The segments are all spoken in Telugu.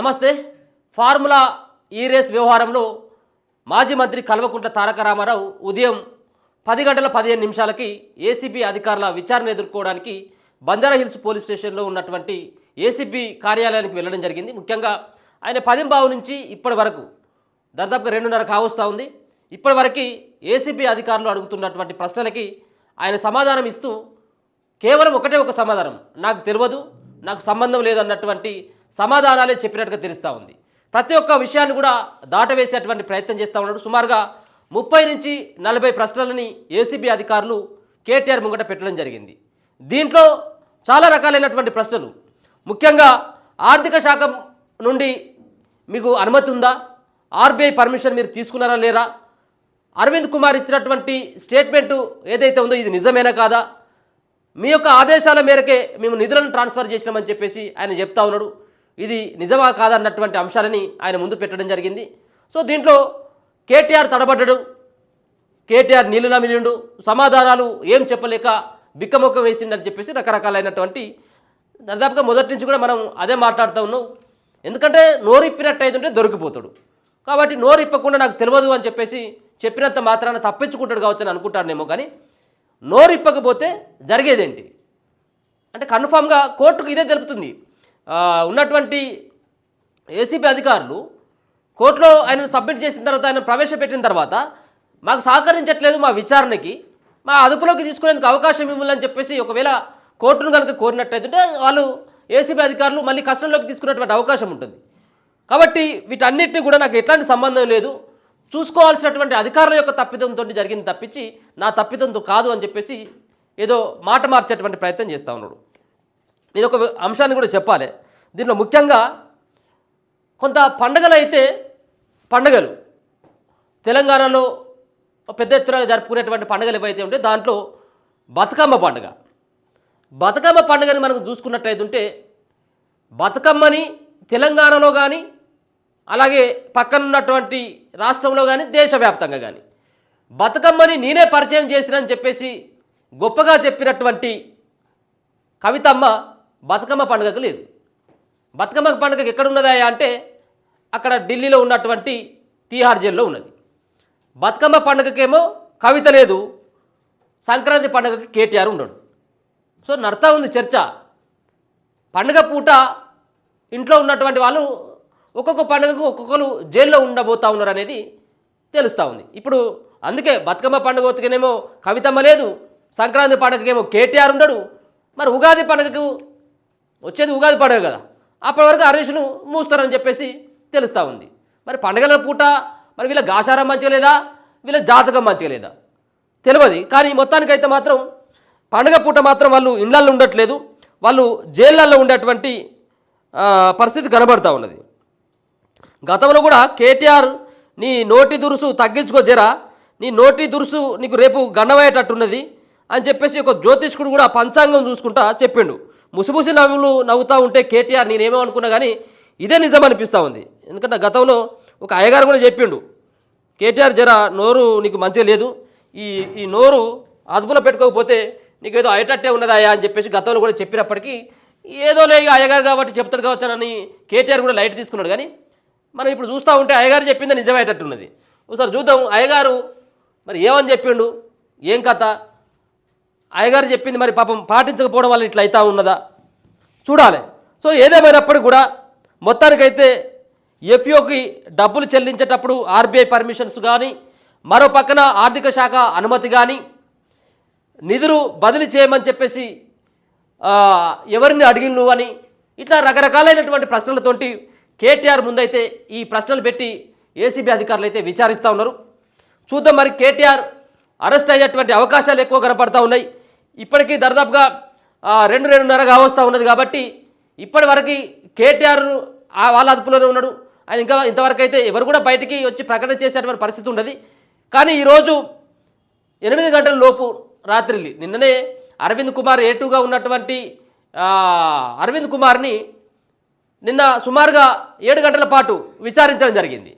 నమస్తే. ఫార్ములా ఈ రేస్ వ్యవహారంలో మాజీ మంత్రి కల్వకుంట్ల తారక రామారావు ఉదయం 10 గంటల 15 నిమిషాలకి ఏసీబీ అధికారుల విచారణ ఎదుర్కోవడానికి బంజారాహిల్స్ పోలీస్ స్టేషన్లో ఉన్నటువంటి ఏసీబీ కార్యాలయానికి వెళ్ళడం జరిగింది. ముఖ్యంగా ఆయన 10:15 నుంచి ఇప్పటి వరకు దాదాపుగా 2:30 కావస్తూ ఉంది. ఇప్పటి వరకు ఏసీబీ అధికారులు అడుగుతున్నటువంటి ప్రశ్నలకి ఆయన సమాధానం ఇస్తూ కేవలం ఒకటే ఒక సమాధానం, నాకు తెలియదు, నాకు సంబంధం లేదు అన్నటువంటి సమాధానాలే చెప్పినట్టుగా తెలుస్తూ ఉంది. ప్రతి ఒక్క విషయాన్ని కూడా దాటవేసేటువంటి ప్రయత్నం చేస్తూ ఉన్నాడు. సుమారుగా 30 నుంచి 40 ప్రశ్నలని ఏసీబీ అధికారులు కేటీఆర్ ముంగట పెట్టడం జరిగింది. దీంట్లో చాలా రకాలైనటువంటి ప్రశ్నలు, ముఖ్యంగా ఆర్థిక శాఖ నుండి మీకు అనుమతి ఉందా, ఆర్బీఐ పర్మిషన్ మీరు తీసుకున్నారా లేరా, అరవింద్ కుమార్ ఇచ్చినటువంటి స్టేట్మెంటు ఏదైతే ఉందో ఇది నిజమేనా కాదా, మీ యొక్క ఆదేశాల మేరకే మేము నిధులను ట్రాన్స్ఫర్ చేసినామని చెప్పేసి ఆయన చెప్తా ఉన్నాడు. ఇది నిజమా కాదన్నటువంటి అంశాలని ఆయన ముందు పెట్టడం జరిగింది. సో దీంట్లో కేటీఆర్ తడబడ్డాడు, కేటీఆర్ నీళ్ళులా మిలిండు, సమాధానాలు ఏం చెప్పలేక బిక్కమొక్క వేసిండని చెప్పేసి రకరకాలైనటువంటి దాదాపుగా మొదటి నుంచి కూడా మనం అదే మాట్లాడుతూ ఉన్నాం. ఎందుకంటే నోరు ఇప్పినట్టు అయితే దొరికిపోతాడు. కాబట్టి నోరు ఇప్పకుండా నాకు తెలియదు అని చెప్పేసి చెప్పినంత మాత్రాన తప్పించుకుంటాడు కావచ్చు అని అనుకుంటాడేమో. కానీ నోరు ఇప్పకపోతే జరిగేదేంటి అంటే కన్ఫామ్గా కోర్టుకు ఇదే తెలుపుతుంది. ఉన్నటువంటి ఏసీబీ అధికారులు కోర్టులో ఆయన సబ్మిట్ చేసిన తర్వాత, ఆయన ప్రవేశపెట్టిన తర్వాత మాకు సహకరించట్లేదు, మా విచారణకి మా అదుపులోకి తీసుకునేందుకు అవకాశం ఇవ్వాలని చెప్పేసి ఒకవేళ కోర్టును కనుక కోరినట్టయితే వాళ్ళు ఏసీబీ అధికారులు మళ్ళీ కస్టడీలోకి తీసుకునేటువంటి అవకాశం ఉంటుంది. కాబట్టి వీటన్నిటిని కూడా నాకు ఎట్లాంటి సంబంధం లేదు, చూసుకోవాల్సినటువంటి అధికారుల యొక్క తప్పిదంతో జరిగింది తప్పించి నా తప్పిదంతో కాదు అని చెప్పేసి ఏదో మాట మార్చేటువంటి ప్రయత్నం చేస్తూ ఉన్నాడు. నేను ఒక అంశాన్ని కూడా చెప్పాలి. దీంట్లో ముఖ్యంగా కొంత పండుగలు అయితే పండుగలు తెలంగాణలో పెద్ద ఎత్తున జరుపుకునేటువంటి పండుగలు ఏవైతే ఉంటే దాంట్లో బతుకమ్మ పండుగ, బతుకమ్మ పండుగని మనకు చూసుకున్నట్టయితే ఉంటే బతుకమ్మని తెలంగాణలో కానీ అలాగే పక్కనున్నటువంటి రాష్ట్రంలో కానీ దేశవ్యాప్తంగా కానీ బతుకమ్మని నేనే పరిచయం చేసినని చెప్పేసి గొప్పగా చెప్పినటువంటి కవితమ్మ బతుకమ్మ పండుగకు లేదు. బతుకమ్మ పండుగకు ఎక్కడున్నదా అంటే అక్కడ ఢిల్లీలో ఉన్నటువంటి తీహార్ జైల్లో ఉన్నది. బతుకమ్మ పండుగకేమో కవిత లేదు, సంక్రాంతి పండుగకి కేటీఆర్ ఉండడు. సో నడతా ఉంది చర్చ. పండుగ పూట ఇంట్లో ఉన్నటువంటి వాళ్ళు ఒక్కొక్క పండుగకు ఒక్కొక్కరు జైల్లో ఉండబోతూ ఉన్నారు అనేది తెలుస్తూ ఉంది. ఇప్పుడు అందుకే బతుకమ్మ పండుగ ఒత్తికేనేమో కవితమ్మ లేదు, సంక్రాంతి పండుగకేమో కేటీఆర్ ఉండడు. మరి ఉగాది పండుగకు వచ్చేది ఉగాది పండుగ కదా, అప్పటి వరకు హరీష్ను మూస్తారని చెప్పేసి తెలుస్తూ ఉంది. మరి పండుగల పూట మరి వీళ్ళ గాశారం మంచిగా లేదా, వీళ్ళ జాతకం మంచిగా లేదా తెలియదు. కానీ మొత్తానికైతే మాత్రం పండుగ పూట మాత్రం వాళ్ళు ఇళ్లల్లో ఉండట్లేదు, వాళ్ళు జైళ్ళల్లో ఉండేటువంటి పరిస్థితి కనబడుతూ ఉన్నది. గతంలో కూడా కేటీఆర్ నీ నోటి దురుసు తగ్గించుకో జరా, నీ నోటి దురుసు నీకు రేపు గండమయ్యేటట్టున్నది అని చెప్పేసి ఒక జ్యోతిష్కుడు కూడా పంచాంగం చూసుకుంటా చెప్పిండు. ముసిముసి నవ్వుతూ ఉంటే కేటీఆర్ నేనేమో అనుకున్నా కానీ ఇదే నిజం అనిపిస్తూ ఉంది. ఎందుకంటే గతంలో ఒక అయ్యగారు కూడా చెప్పిండు, కేటీఆర్ జరా నోరు నీకు మంచిగా లేదు, ఈ నోరు అదుపులో పెట్టుకోకపోతే నీకు ఏదో అయ్యేటట్టే ఉన్నదా అని చెప్పేసి గతంలో కూడా చెప్పినప్పటికీ ఏదో లే అయ్యగారు కాబట్టి చెప్తాడు కావచ్చు అని కేటీఆర్ కూడా లైట్ తీసుకున్నాడు. కానీ మనం ఇప్పుడు చూస్తూ ఉంటే అయ్యగారు చెప్పింది నిజమయ్యేటట్టున్నది. ఒకసారి చూద్దాం అయ్యగారు మరి ఏమని చెప్పిండు, ఏం కథ, అయ్యగారు చెప్పింది మరి పాపం పాటించకపోవడం వల్ల ఇట్లా అవుతా ఉన్నదా చూడాలి. సో ఏదేమైనప్పటికీ కూడా మొత్తానికైతే ఎఫ్ఓకి డబ్బులు చెల్లించేటప్పుడు ఆర్బీఐ పర్మిషన్స్ కానీ, మరో పక్కన ఆర్థిక శాఖ అనుమతి కానీ, నిధులు బదిలీ చేయమని చెప్పేసి ఎవరిని అడిగిను అని ఇట్లా రకరకాలైనటువంటి ప్రశ్నలతోటి కేటీఆర్ ముందైతే ఈ ప్రశ్నలు పెట్టి ఏసీబీ అధికారులు అయితే విచారిస్తూ ఉన్నారు. చూద్దాం మరి కేటీఆర్ అరెస్ట్ అయ్యేటువంటి అవకాశాలు ఎక్కువ కనపడతా ఉన్నాయి. ఇప్పటికీ దాదాపుగా 2:30 కావస్తూ ఉన్నది. కాబట్టి ఇప్పటి వరకు కేటీఆర్ వాళ్ళ అదుపులోనే ఉన్నాడు. ఆయన ఇంకా ఇంతవరకు అయితే ఎవరు కూడా బయటికి వచ్చి ప్రకటన చేసేటువంటి పరిస్థితి ఉండదు. కానీ ఈరోజు 8 గంటల లోపు రాత్రి నిన్ననే అరవింద్ కుమార్ ఏటుగా ఉన్నటువంటి అరవింద్ కుమార్ని నిన్న సుమారుగా 7 గంటల పాటు విచారించడం జరిగింది.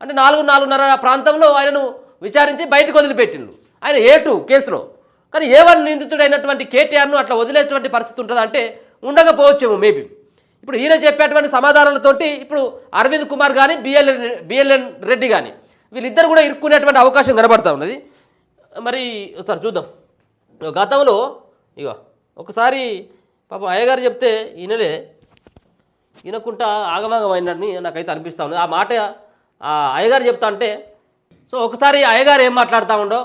అంటే 4:30 ప్రాంతంలో ఆయనను విచారించి బయటకు వదిలిపెట్టిండు. ఆయన A2 కేసులో. కానీ A1 నిందితుడైనటువంటి కేటీఆర్ను అట్లా వదిలేటువంటి పరిస్థితి ఉంటుందా అంటే ఉండకపోవచ్చేమో మేబీ. ఇప్పుడు ఈయన చెప్పేటువంటి సమాధానాలతోటి ఇప్పుడు అరవింద్ కుమార్ కానీ బిఎల్ఎన్ రెడ్డి కానీ వీళ్ళిద్దరు కూడా ఇరుక్కునేటువంటి అవకాశం కనబడతా ఉన్నది. మరి ఒకసారి చూద్దాం. గతంలో ఇక ఒకసారి పాపం అయ్యగారు చెప్తే వినకుంటా ఆగమాగమైనని నాకైతే అనిపిస్తూ ఉంది. ఆ మాట ఆ అయ్యగారు చెప్తా అంటే సో ఒకసారి అయ్యగారు ఏం మాట్లాడుతూ ఉండో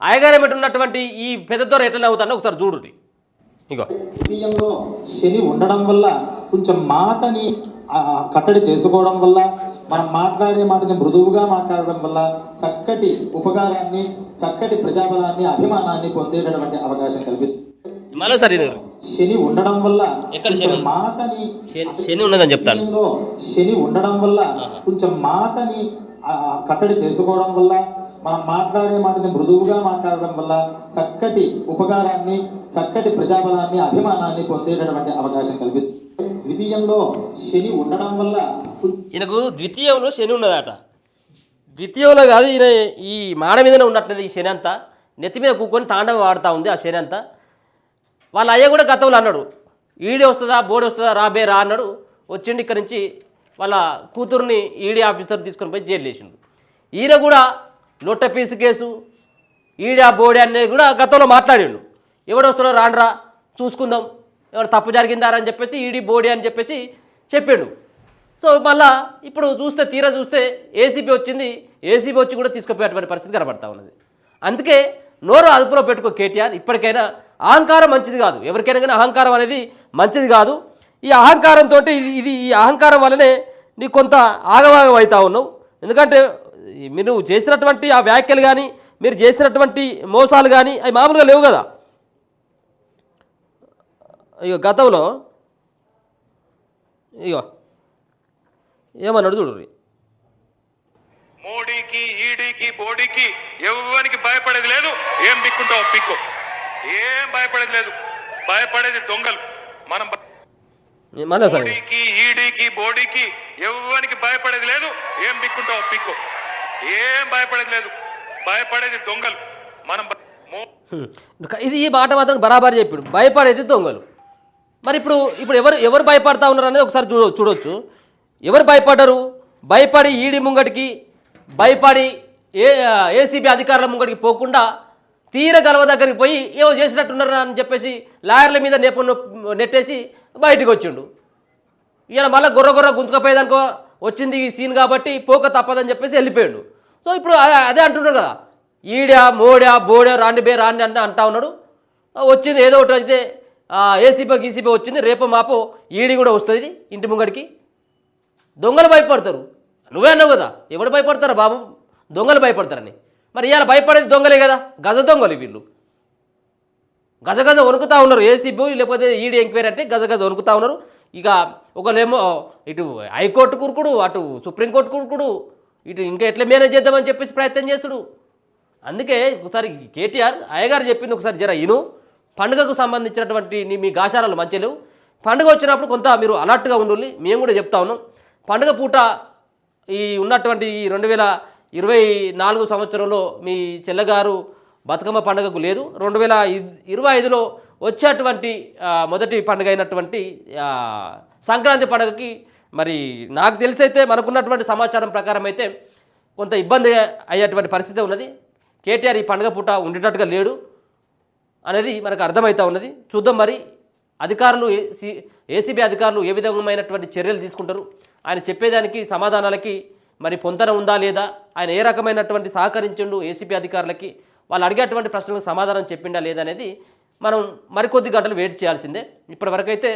అయ్యగారు ఏమిటున్నటువంటి ఈ పెద్దదొర ఎట్లా అవుతాడో ఒకసారి చూడండి. ఇగో హృదయంలో శని ఉండడం వల్ల కొంచెం మాటని కట్టడి చేసుకోవడం వల్ల మనం మాట్లాడే మాటని మృదువుగా మాట్లాడడం వల్ల చక్కటి ఉపకారాన్ని చక్కటి ప్రజాబలాన్ని అభిమానాన్ని పొందేటటువంటి అవకాశం కల్పిస్తుంది. మరోసారి శని ఉండడం వల్ల ఎక్కడ మాటని శని ఉన్నదని చెప్తాను. శని ఉండడం వల్ల కొంచెం మాటని కట్టడి చేసుకోవడం వల్ల మనం మాట్లాడే మాటని మృదువుగా మాట్లాడడం వల్ల చక్కటి ఉపకారాన్ని చక్కటి ప్రజాబలాన్ని అభిమానాన్ని పొందేటటువంటి అవకాశం కల్పిస్తుంది. ద్వితీయంలో శని ఉండడం వల్ల ఈయనకు ద్వితీయంలో శని ఉన్నదట. ద్వితీయంలో కాదు, ఈయన ఈ మాడ మీదనే ఉన్నట్టున్నది ఈ శని అంతా. నెత్తి మీద కూకొని తాండవం ఆడుతూ ఉంది ఆ శని అంతా. వాళ్ళ అయ్య కూడా గతంలో అన్నాడు ఈడీ వస్తుందా బోర్డు వస్తుందా రాబే రా అన్నాడు. వచ్చిండి ఇక్కడి నుంచి వాళ్ళ కూతుర్ని ఈడీ ఆఫీసర్ తీసుకొని పోయి జైలు వేసిండు. ఈయన కూడా లొట్ట పీసు కేసు ఈడీ బోర్డు అనేది కూడా గతంలో మాట్లాడిండు. ఎవడు వస్తాడో రాండ్రా చూసుకుందాం, ఎవరు తప్పు జరిగిందారా అని చెప్పేసి ఈడీ బోర్డు అని చెప్పేసి చెప్పిండు. సో మళ్ళా ఇప్పుడు తీరా చూస్తే ఏసీబీ వచ్చింది. ఏసీబీ వచ్చి కూడా తీసుకుపోయేటువంటి పరిస్థితి కనబడతా ఉన్నది. అందుకే నోరు అదుపులో పెట్టుకో కేటీఆర్. ఇప్పటికైనా అహంకారం మంచిది కాదు, ఎవరికైనా కానీ అహంకారం అనేది మంచిది కాదు. ఈ అహంకారంతో ఈ అహంకారం వల్లనే నీకు కొంత ఆగమాగం అవుతా ఉన్నావు. ఎందుకంటే మీరు చేసినటువంటి ఆ వ్యాఖ్యలు కానీ మీరు చేసినటువంటి మోసాలు కానీ అవి మామూలుగా లేవు కదా. ఇక గతంలో ఇగో ఏమన్నాడు చూడు. మోడీకి ఈడీకి బోడీకి ఎవరికి భయపడేది లేదు. ఏం పిక్కుంటావు పిక్కు, ఏం భయపడేది లేదు. భయపడేది దొంగలు. మనం మోడీకి ఈడీకి బోడీకి ఎవరికి భయపడేది లేదు. ఏం పిక్కుంటావు పిక్కు, ఏం భయపడేది లేదు. భయపడేది దొంగలు. మనం ఇది ఈ మాట మాత్రం బరాబర్ చెప్పాడు, భయపడేది దొంగలు. మరి ఇప్పుడు ఎవరు భయపడతా ఉన్నారు అనేది ఒకసారి చూడొచ్చు. ఎవరు భయపడ్డరు? భయపడి ఈడీ ముంగటికి భయపడి ఏసీబీ అధికారుల ముంగటికి పోకుండా తీర గలవ దగ్గరికి పోయి ఏవో చేసినట్టున్నారు అని చెప్పేసి లాయర్ల మీద నెట్టేసి బయటకు వచ్చిండు. ఈయన మళ్ళీ గొర్ర గుంతుకపోయేదనుకో వచ్చింది ఈ సీన్ కాబట్టి పోక తప్పదని చెప్పేసి వెళ్ళిపోయాడు. సో ఇప్పుడు అదే అంటున్నాడు కదా, ఈడా మోడా బోడా రాండి బే రాండి అంటే అంటా ఉన్నాడు. వచ్చింది ఏదో ఒకటి అయితే ఏసీబీ వచ్చింది, రేపు మాపో ఈడీ కూడా వస్తుంది ఇంటి ముంగడికి. దొంగలు భయపడతారు, నువ్వే అన్నావు కదా ఎవడు భయపడతారా బాబు, దొంగలు భయపడతారని. మరి ఇవాళ భయపడేది దొంగలే కదా, గజ దొంగలు వీళ్ళు. గజ వణుకుతా ఉన్నారు. ఏసీబీ లేకపోతే ఈడీ ఎంక్వైరీ అంటే గజ వణుకుతా ఉన్నారు. ఇక ఒకళ్ళేమో ఇటు హైకోర్టు కురుకుడు, అటు సుప్రీంకోర్టు కురుకుడు, ఇటు ఇంకా ఎట్లా మేనేజ్ చేద్దామని చెప్పేసి ప్రయత్నం చేస్తుడు. అందుకే ఒకసారి కేటీఆర్ అయ్యగారు చెప్పింది ఒకసారి జర ఇను. పండుగకు సంబంధించినటువంటి మీ గాశారాలు మంచిగా లేవు. పండుగ వచ్చినప్పుడు కొంత మీరు అలర్ట్గా ఉండాలి. మేము కూడా చెప్తా ఉన్నాం. పండుగ పూట ఈ ఉన్నటువంటి 2024 సంవత్సరంలో మీ చెల్లగారు బతుకమ్మ పండుగకు లేదు. 2025లో వచ్చేటువంటి మొదటి పండుగ అయినటువంటి సంక్రాంతి పండుగకి మరి నాకు తెలిసైతే మనకున్నటువంటి సమాచారం ప్రకారం అయితే కొంత ఇబ్బంది అయ్యేటువంటి పరిస్థితి ఉన్నది. కేటీఆర్ ఈ పండుగ పూట ఉండేటట్టుగా లేడు అనేది మనకు అర్థమవుతా ఉన్నది. చూద్దాం మరి అధికారులు ఏసీబీ అధికారులు ఏ విధమైనటువంటి చర్యలు తీసుకుంటారు, ఆయన చెప్పేదానికి సమాధానాలకి మరి పొంతన ఉందా లేదా, ఆయన ఏ రకమైనటువంటి సహకరించిండు ఏసీబీ అధికారులకి, వాళ్ళు అడిగేటువంటి ప్రశ్నలకు సమాధానం చెప్పిండా లేదా అనేది మనం మరికొద్ది గంటలు వెయిట్ చేయాల్సిందే. ఇప్పటివరకు అయితే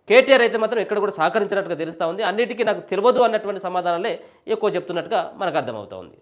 కేటీఆర్ అయితే మాత్రం ఎక్కడ కూడా సహకరించినట్టుగా తెలుస్తూ ఉంది. అన్నిటికీ నాకు తెలియదు అన్నటువంటి సమాధానాలే ఎక్కువ చెప్తున్నట్టుగా మనకు అర్థమవుతా ఉంది.